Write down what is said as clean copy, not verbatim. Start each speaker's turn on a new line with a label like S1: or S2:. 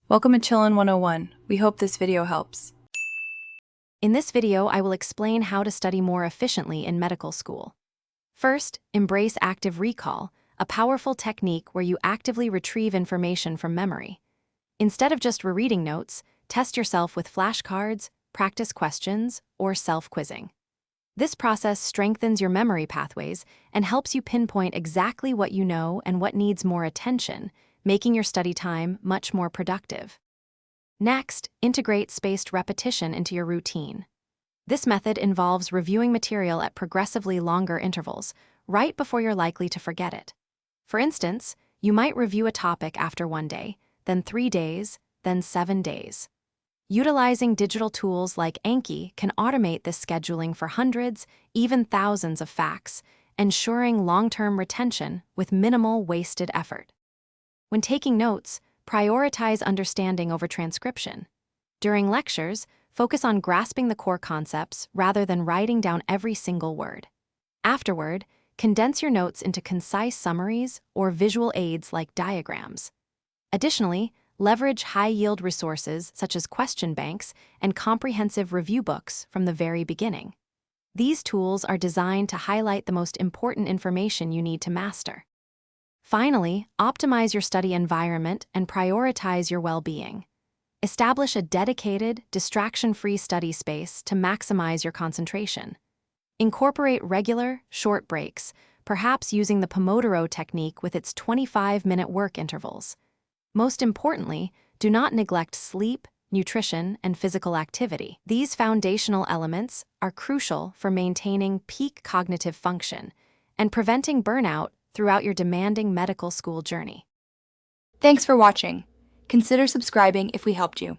S1: Welcome to Chillin' 101. We hope this video helps.
S2: In this video, I will explain how to study more efficiently in medical school. First, embrace active recall, a powerful technique where you actively retrieve information from memory. Instead of just rereading notes, test yourself with flashcards, practice questions, or self-quizzing. This process strengthens your memory pathways and helps you pinpoint exactly what you know and what needs more attention, making your study time much more productive. Next, integrate spaced repetition into your routine. This method involves reviewing material at progressively longer intervals, right before you're likely to forget it. For instance, you might review a topic after 1 day, then 3 days, then 7 days. Utilizing digital tools like Anki can automate this scheduling for hundreds, even thousands of facts, ensuring long-term retention with minimal wasted effort. When taking notes, prioritize understanding over transcription. During lectures, focus on grasping the core concepts rather than writing down every single word. Afterward, condense your notes into concise summaries or visual aids like diagrams. Additionally, leverage high-yield resources such as question banks and comprehensive review books from the very beginning. These tools are designed to highlight the most important information you need to master. Finally, optimize your study environment and prioritize your well-being. Establish a dedicated, distraction-free study space to maximize your concentration. Incorporate regular, short breaks, perhaps using the Pomodoro technique with its 25-minute work intervals. Most importantly, do not neglect sleep, nutrition, and physical activity. These foundational elements are crucial for maintaining peak cognitive function and preventing burnout throughout your demanding medical school journey.
S3: Thanks for watching. Consider subscribing if we helped you.